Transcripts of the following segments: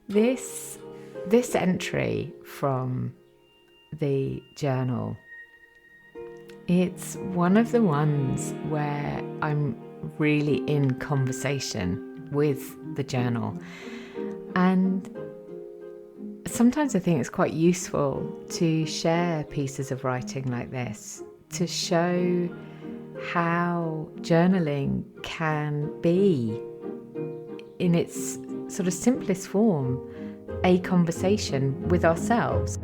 This entry from the journal, it's one of the ones where I'm really in conversation with the journal. And sometimes I think it's quite useful to share pieces of writing like this to show how journaling can be, in its sort of simplest form, a conversation with ourselves.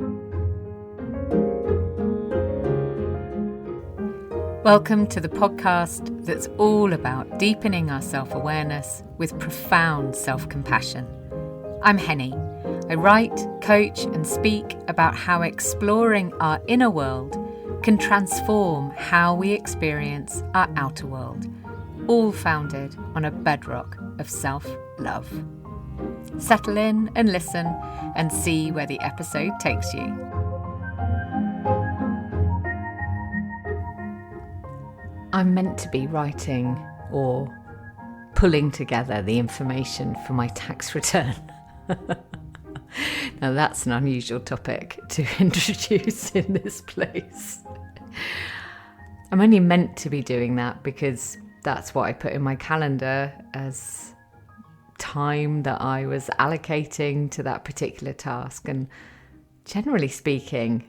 Welcome to the podcast that's all about deepening our self-awareness with profound self-compassion. I'm Henny. I write, coach and speak about how exploring our inner world can transform how we experience our outer world, all founded on a bedrock of self-love. Settle in and listen and see where the episode takes you. I'm meant to be writing or pulling together the information for my tax return. Now that's an unusual topic to introduce in this place. I'm only meant to be doing that because that's what I put in my calendar as time that I was allocating to that particular task. And generally speaking,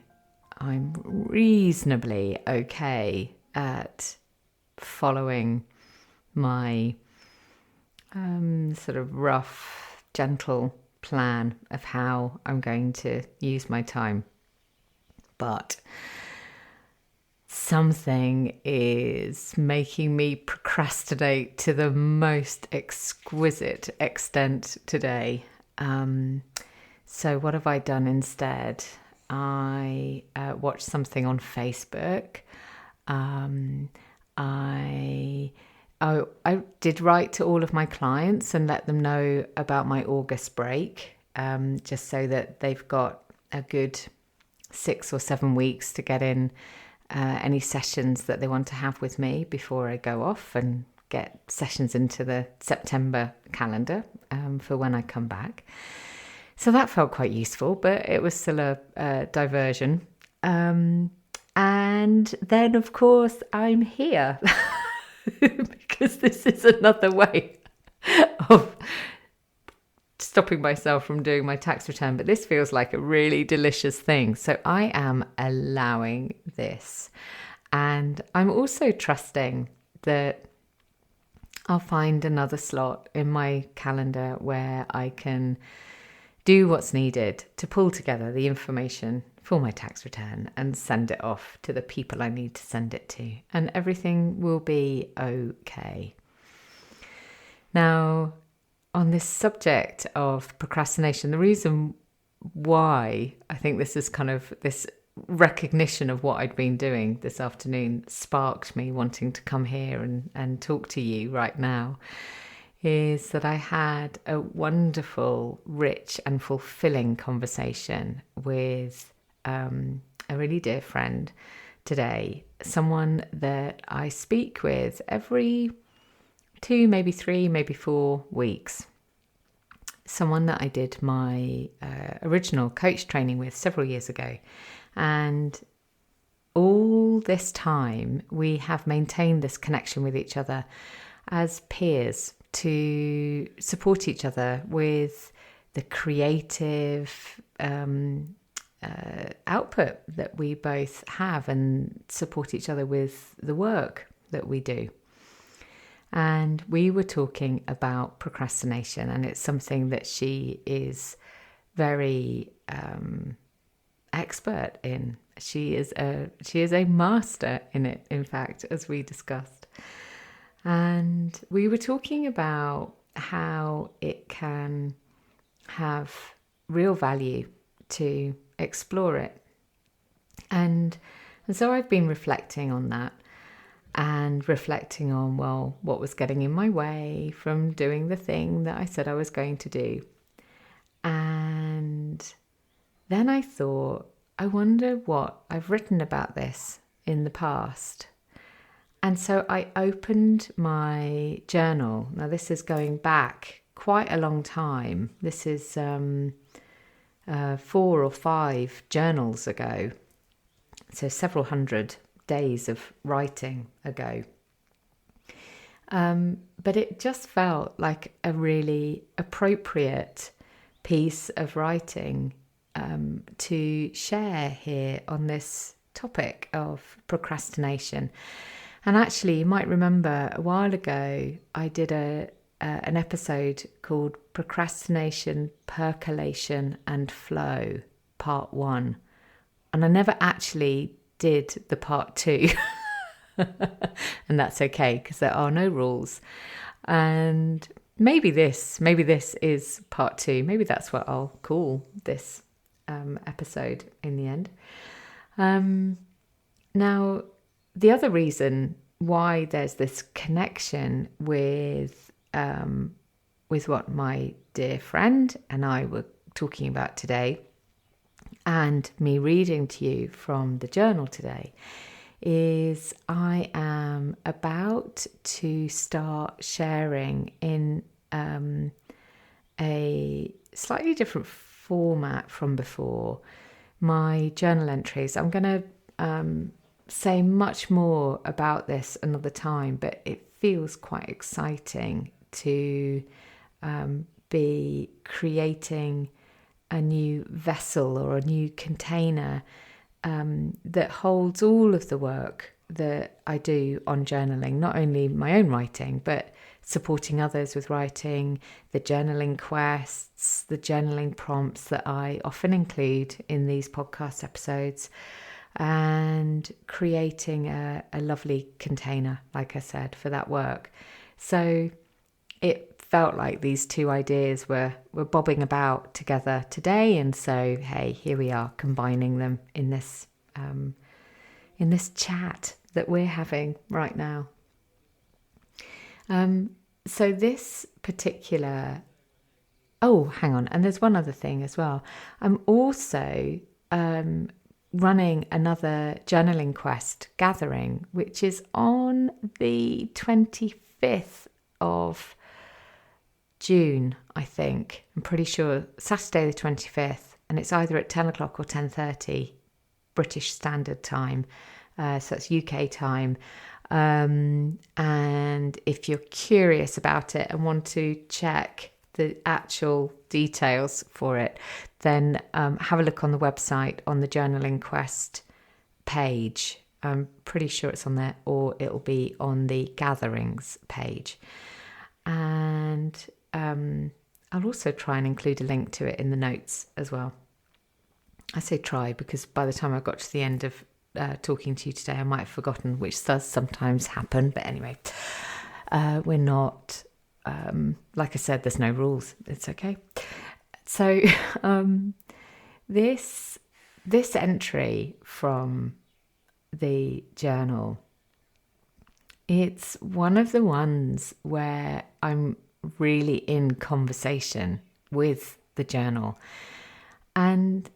I'm reasonably okay at following my sort of rough, gentle plan of how I'm going to use my time. But something is making me procrastinate to the most exquisite extent today. So what have I done instead? I watched something on Facebook. I did write to all of my clients and let them know about my August break, just so that they've got a good 6 or 7 weeks to get in any sessions that they want to have with me before I go off and get sessions into the September calendar for when I come back. So that felt quite useful, but it was still a diversion. And then, of course, I'm here because this is another way of stopping myself from doing my tax return. But this feels like a really delicious thing. So I am allowing this. And I'm also trusting that I'll find another slot in my calendar where I can do what's needed to pull together the information for my tax return and send it off to the people I need to send it to, and everything will be okay. Now, on this subject of procrastination, the reason why I think this is kind of this recognition of what I'd been doing this afternoon sparked me wanting to come here and talk to you right now is that I had a wonderful, rich and fulfilling conversation with a really dear friend today, someone that I speak with every 2, maybe 3, maybe 4 weeks. Someone that I did my original coach training with several years ago. And all this time we have maintained this connection with each other as peers to support each other with the creative output that we both have and support each other with the work that we do. And we were talking about procrastination, and it's something that she is very expert in. She is a master in it, in fact, as we discussed. And we were talking about how it can have real value to explore it. And so I've been reflecting on that and reflecting on, well, what was getting in my way from doing the thing that I said I was going to do. And then I thought, I wonder what I've written about this in the past. And so I opened my journal. Now this is going back quite a long time. This is 4 or 5 journals ago, so several hundred days of writing ago. But it just felt like a really appropriate piece of writing to share here on this topic of procrastination. And actually, you might remember a while ago, I did an episode called Procrastination, Percolation and Flow, Part 1. And I never actually did the Part 2. And that's okay, because there are no rules. And maybe this is Part 2. Maybe that's what I'll call this episode in the end. Now, the other reason why there's this connection with what my dear friend and I were talking about today, and me reading to you from the journal today, is I am about to start sharing in a slightly different format from before my journal entries. I'm going to say much more about this another time, but it feels quite exciting to be creating a new vessel or a new container that holds all of the work that I do on journaling, not only my own writing, but supporting others with writing, the journaling quests, the journaling prompts that I often include in these podcast episodes, and creating a lovely container, like I said, for that work. So it felt like these two ideas were bobbing about together today, and so hey, here we are combining them in this chat that we're having right now. So this particular hang on, and there's one other thing as well. I'm also running another journaling quest gathering, which is on the 25th of June, I think. I'm pretty sure Saturday the 25th, and it's either at 10 o'clock or 10:30 British Standard Time, so that's UK time. And if you're curious about it and want to check the actual details for it, then have a look on the website on the Journaling Quest page. I'm pretty sure it's on there, or it'll be on the Gatherings page. And I'll also try and include a link to it in the notes as well. I say try because by the time I got to the end of talking to you today, I might have forgotten, which does sometimes happen. But anyway, we're not, like I said, there's no rules. It's okay. So this entry from the journal, it's one of the ones where I'm really in conversation with the journal. And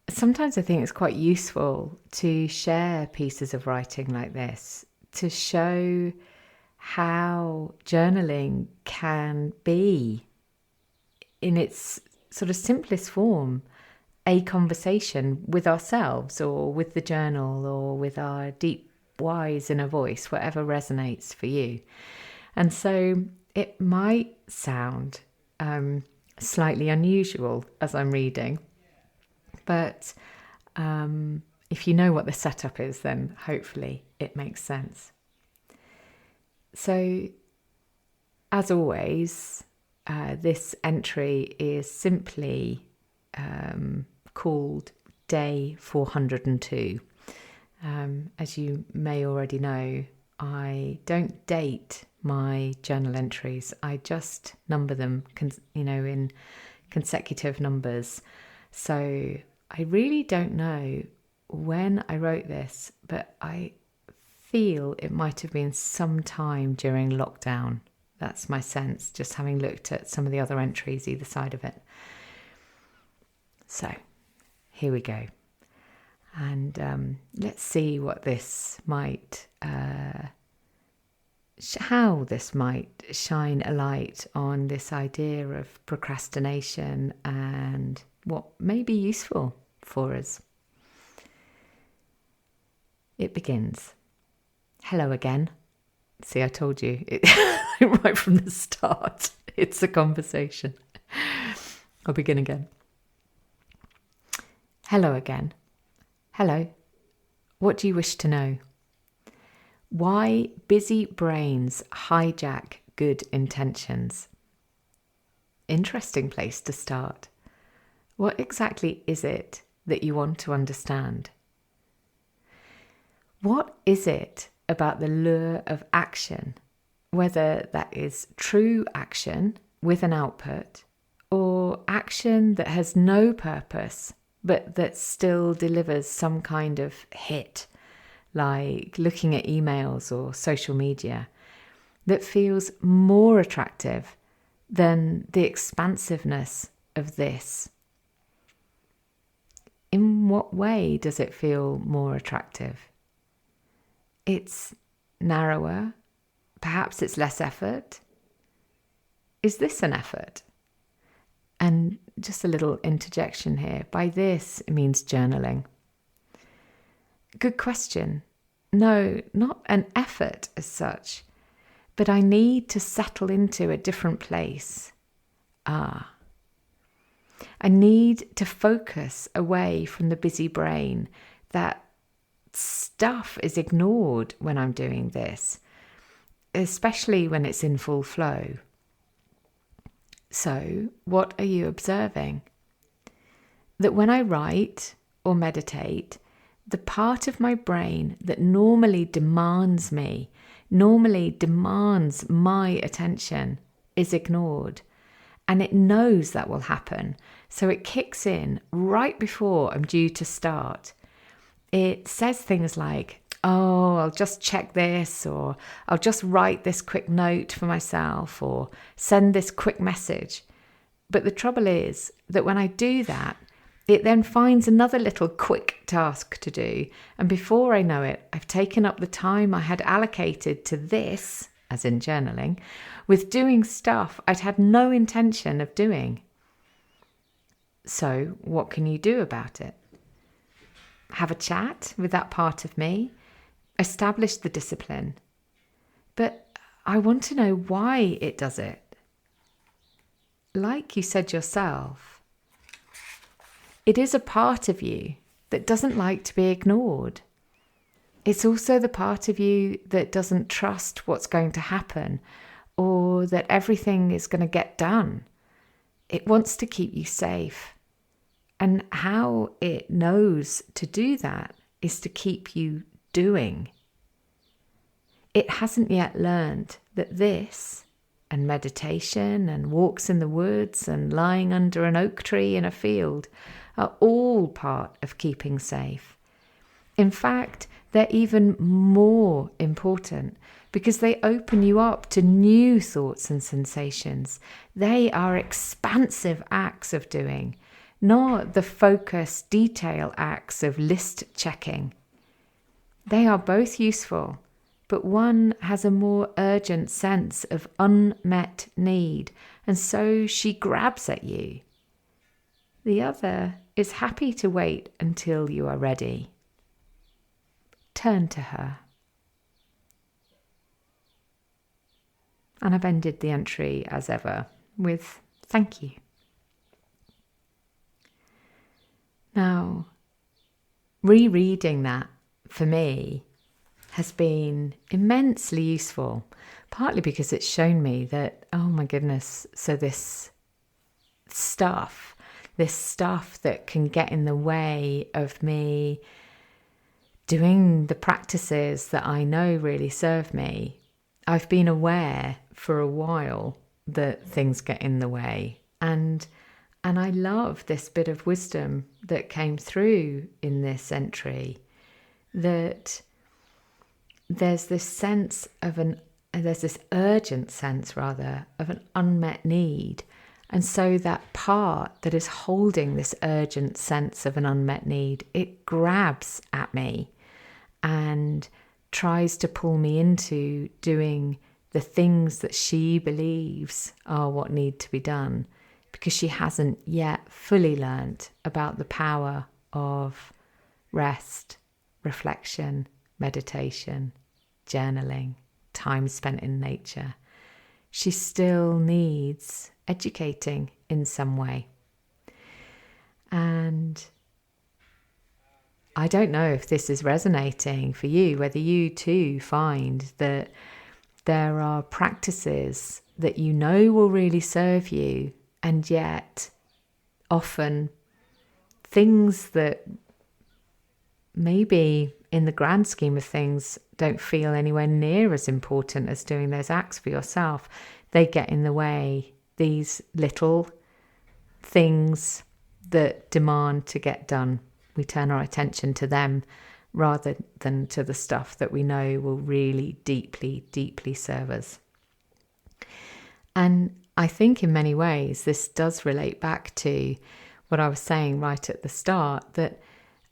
sometimes I think it's quite useful to share pieces of writing like this to show how journaling can be, in its sort of simplest form, a conversation with ourselves or with the journal or with our deep whys in a voice, whatever resonates for you. And so it might sound slightly unusual as I'm reading, but if you know what the setup is, then hopefully it makes sense. So, as always, this entry is simply called Day 402. As you may already know, I don't date my journal entries. I just number them, in consecutive numbers. So I really don't know when I wrote this, but I feel it might have been some time during lockdown. That's my sense, just having looked at some of the other entries either side of it. So here we go. And let's see what this might how this might shine a light on this idea of procrastination and what may be useful for us. It begins. Hello again. See, I told you right from the start. It's a conversation. I'll begin again. Hello again. Hello. What do you wish to know? Why busy brains hijack good intentions? Interesting place to start. What exactly is it that you want to understand? What is it about the lure of action, whether that is true action with an output or action that has no purpose but that still delivers some kind of hit, like looking at emails or social media, that feels more attractive than the expansiveness of this? In what way does it feel more attractive? It's narrower. Perhaps it's less effort. Is this an effort? And just a little interjection here. By this, it means journaling. Good question. No, not an effort as such, but I need to settle into a different place. I need to focus away from the busy brain. That stuff is ignored when I'm doing this, especially when it's in full flow. So, what are you observing? That when I write or meditate, the part of my brain that normally demands my attention is ignored. And it knows that will happen. So it kicks in right before I'm due to start. It says things like, oh, I'll just check this, or I'll just write this quick note for myself, or send this quick message. But the trouble is that when I do that, it then finds another little quick task to do. And before I know it, I've taken up the time I had allocated to this, as in journaling, with doing stuff I'd had no intention of doing. So what can you do about it? Have a chat with that part of me, establish the discipline. But I want to know why it does it. Like you said yourself, it is a part of you that doesn't like to be ignored. It's also the part of you that doesn't trust what's going to happen or that everything is going to get done. It wants to keep you safe. And how it knows to do that is to keep you doing. It hasn't yet learned that this, and meditation, and walks in the woods, and lying under an oak tree in a field, are all part of keeping safe. In fact, they're even more important because they open you up to new thoughts and sensations. They are expansive acts of doing, not the focused detail acts of list checking. They are both useful, but one has a more urgent sense of unmet need, and so she grabs at you. The other is happy to wait until you are ready. Turn to her. And I've ended the entry as ever with thank you. Now, rereading that for me has been immensely useful, partly because it's shown me that, oh my goodness, so this stuff that can get in the way of me doing the practices that I know really serve me. I've been aware for a while that things get in the way, and I love this bit of wisdom that came through in this entry, that there's this urgent sense of an unmet need. And so that part that is holding this urgent sense of an unmet need, it grabs at me and tries to pull me into doing the things that she believes are what need to be done, because she hasn't yet fully learnt about the power of rest, reflection, meditation, journaling, time spent in nature. She still needs educating in some way. And I don't know if this is resonating for you, whether you too find that there are practices that you know will really serve you, and yet often things that maybe in the grand scheme of things don't feel anywhere near as important as doing those acts for yourself. They get in the way, these little things that demand to get done. We turn our attention to them rather than to the stuff that we know will really deeply, deeply serve us. And I think in many ways this does relate back to what I was saying right at the start, that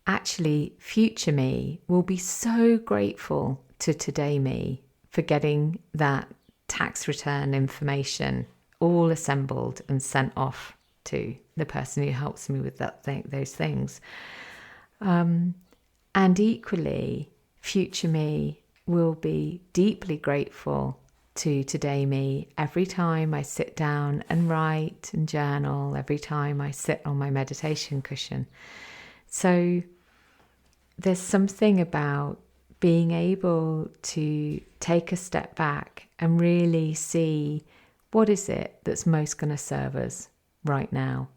actually future me will be so grateful to today me for getting that tax return information all assembled and sent off to the person who helps me with those things. And equally, future me will be deeply grateful to today me every time I sit down and write and journal, every time I sit on my meditation cushion. So there's something about being able to take a step back and really see what is it that's most going to serve us right now.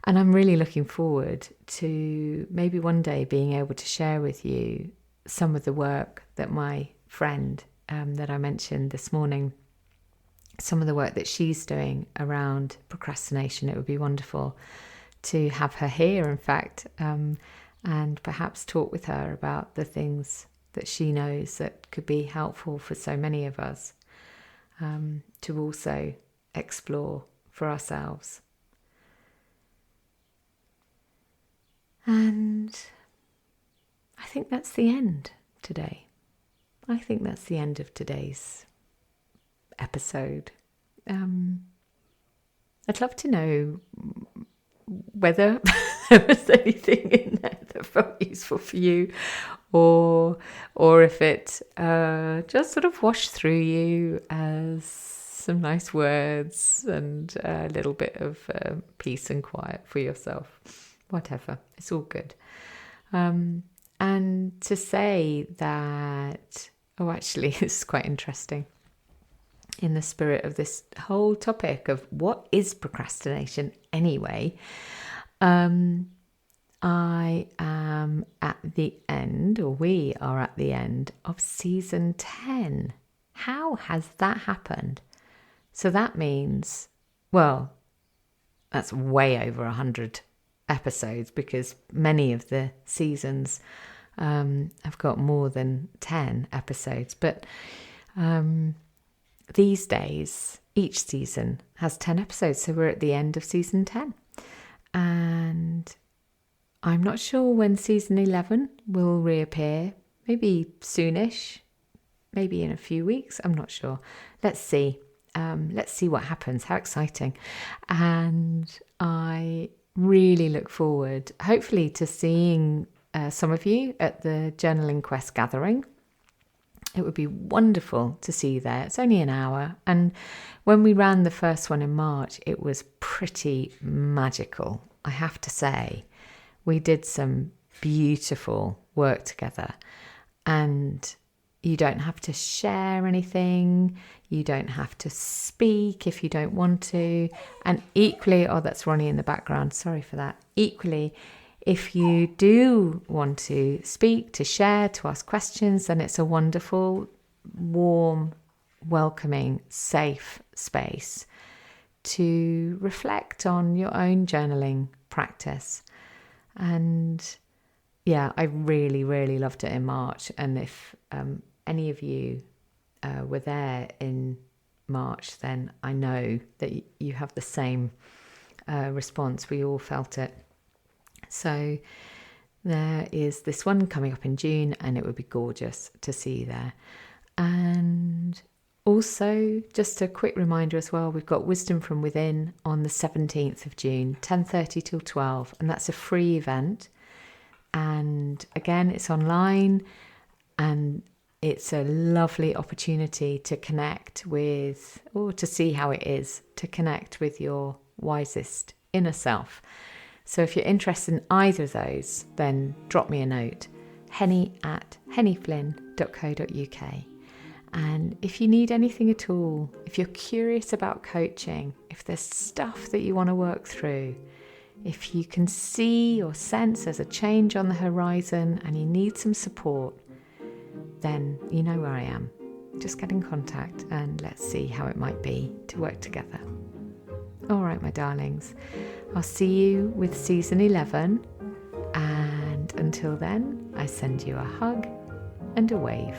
And I'm really looking forward to maybe one day being able to share with you some of the work that my friend that I mentioned this morning, some of the work that she's doing around procrastination. It would be wonderful to have her here, in fact, and perhaps talk with her about the things that she knows that could be helpful for so many of us to also explore for ourselves. And I think that's the end today. I think that's the end of today's episode. I'd love to know whether there was anything in there that felt useful for you, or if it just sort of washed through you as some nice words and a little bit of peace and quiet for yourself. Whatever, it's all good. And to say that, actually, this is quite interesting. In the spirit of this whole topic of what is procrastination anyway, I am at the end, or we are at the end of season 10. How has that happened? So that means, well, that's way over 100 episodes, because many of the seasons have got more than 10 episodes. But these days, each season has 10 episodes. So we're at the end of season 10. And I'm not sure when season 11 will reappear. Maybe soonish. Maybe in a few weeks. I'm not sure. Let's see. Let's see what happens. How exciting. And I really look forward, hopefully, to seeing some of you at the Journaling Quest gathering. It would be wonderful to see you there. It's only an hour. And when we ran the first one in March, it was pretty magical, I have to say. We did some beautiful work together. And you don't have to share anything. You don't have to speak if you don't want to. And equally, that's Ronnie in the background. Sorry for that. Equally, if you do want to speak, to share, to ask questions, then it's a wonderful, warm, welcoming, safe space to reflect on your own journaling practice. And yeah, I really, really loved it in March. And if any of you were there in March, then I know that you have the same response. We all felt it. So There is this one coming up in June, and it would be gorgeous to see you there. And also, just a quick reminder as well, we've got Wisdom from Within on the 17th of June, 10:30 till 12, and that's a free event. And again, it's online, and it's a lovely opportunity to connect with, or to see how it is to connect with your wisest inner self. So if you're interested in either of those, then drop me a note, henny@hennyflynn.co.uk. And if you need anything at all, if you're curious about coaching, if there's stuff that you want to work through, if you can see or sense there's a change on the horizon and you need some support, then you know where I am. Just get in contact and let's see how it might be to work together. All right, my darlings, I'll see you with season 11. And until then, I send you a hug and a wave.